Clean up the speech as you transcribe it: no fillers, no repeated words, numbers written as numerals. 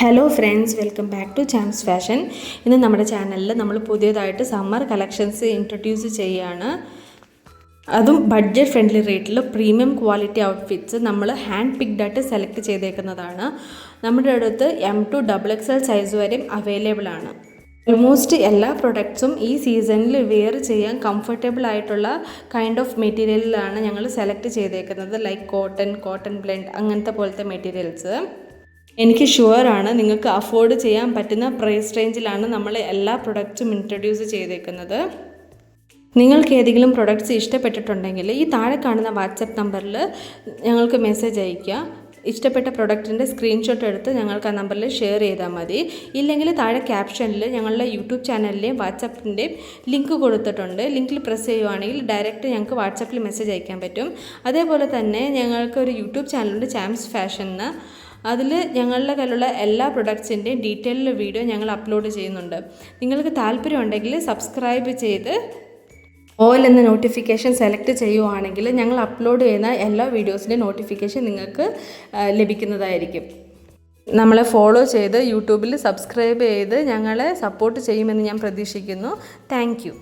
Hello friends, welcome back to charms fashion. ഇന്ന് നമ്മുടെ ചാനലിൽ നമ്മൾ പുതിയതായിട്ട് സമ്മർ കളക്ഷൻസ് ഇൻട്രൊഡ്യൂസ് ചെയ്യുകയാണ്. അതും ബഡ്ജറ്റ് ഫ്രണ്ട്ലി റേറ്റിൽ പ്രീമിയം ക്വാളിറ്റി ഔട്ട്ഫിറ്റ്സ് നമ്മൾ ഹാൻഡ് പിക്ഡ് ആയിട്ട് സെലക്ട് ചെയ്തേക്കുന്നതാണ്. നമ്മുടെ അടുത്ത് M2 XXL സൈസ് വരെയും അവൈലബിൾ ആണ്. ഓൾമോസ്റ്റ് എല്ലാ പ്രൊഡക്ട്സും ഈ സീസണിൽ വെയർ ചെയ്യാൻ കംഫർട്ടബിൾ ആയിട്ടുള്ള കൈൻഡ് ഓഫ് മെറ്റീരിയലിലാണ് ഞങ്ങൾ സെലക്ട് ചെയ്തേക്കുന്നത്. ലൈക്ക് കോട്ടൺ ബ്ലെൻഡ് അങ്ങനത്തെ പോലത്തെ മെറ്റീരിയൽസ്. എനിക്ക് ഷുവറാണ് നിങ്ങൾക്ക് അഫോർഡ് ചെയ്യാൻ പറ്റുന്ന പ്രൈസ് റേഞ്ചിലാണ് നമ്മൾ എല്ലാ പ്രൊഡക്റ്റ്സും ഇൻട്രൊഡ്യൂസ് ചെയ്തേക്കുന്നത്. നിങ്ങൾക്ക് ഏതെങ്കിലും പ്രൊഡക്ട്സ് ഇഷ്ടപ്പെട്ടിട്ടുണ്ടെങ്കിൽ ഈ താഴെ കാണുന്ന വാട്സപ്പ് നമ്പറിൽ ഞങ്ങൾക്ക് മെസ്സേജ് അയയ്ക്കുക. ഇഷ്ടപ്പെട്ട പ്രൊഡക്റ്റിൻ്റെ സ്ക്രീൻഷോട്ട് എടുത്ത് ഞങ്ങൾക്ക് ആ നമ്പറിൽ ഷെയർ ചെയ്താൽ മതി. ഇല്ലെങ്കിൽ താഴെ ക്യാപ്ഷനിൽ ഞങ്ങളുടെ യൂട്യൂബ് ചാനലിൻ്റെയും വാട്സപ്പിൻ്റെയും ലിങ്ക് കൊടുത്തിട്ടുണ്ട്. ലിങ്കിൽ പ്രസ് ചെയ്യുവാണെങ്കിൽ ഡയറക്റ്റ് ഞങ്ങൾക്ക് വാട്സപ്പിൽ മെസ്സേജ് അയക്കാൻ പറ്റും. അതേപോലെ തന്നെ ഞങ്ങൾക്ക് ഒരു യൂട്യൂബ് ചാനലുണ്ട്, ചാംസ് ഫാഷൻ എന്ന്. അതിൽ ഞങ്ങളുടെ കയ്യിലുള്ള എല്ലാ പ്രൊഡക്ട്സിൻ്റെയും ഡീറ്റെയിൽഡ് വീഡിയോ ഞങ്ങൾ അപ്ലോഡ് ചെയ്യുന്നുണ്ട്. നിങ്ങൾക്ക് താല്പര്യമുണ്ടെങ്കിൽ സബ്സ്ക്രൈബ് ചെയ്ത് ഓൾ എന്ന നോട്ടിഫിക്കേഷൻ സെലക്ട് ചെയ്യുവാണെങ്കിൽ ഞങ്ങൾ അപ്ലോഡ് ചെയ്യുന്ന എല്ലാ വീഡിയോസിൻ്റെ നോട്ടിഫിക്കേഷൻ നിങ്ങൾക്ക് ലഭിക്കുന്നതായിരിക്കും. നമ്മളെ ഫോളോ ചെയ്ത് യൂട്യൂബിൽ സബ്സ്ക്രൈബ് ചെയ്ത് ഞങ്ങളെ സപ്പോർട്ട് ചെയ്യുമെന്ന് ഞാൻ പ്രതീക്ഷിക്കുന്നു. Thank you.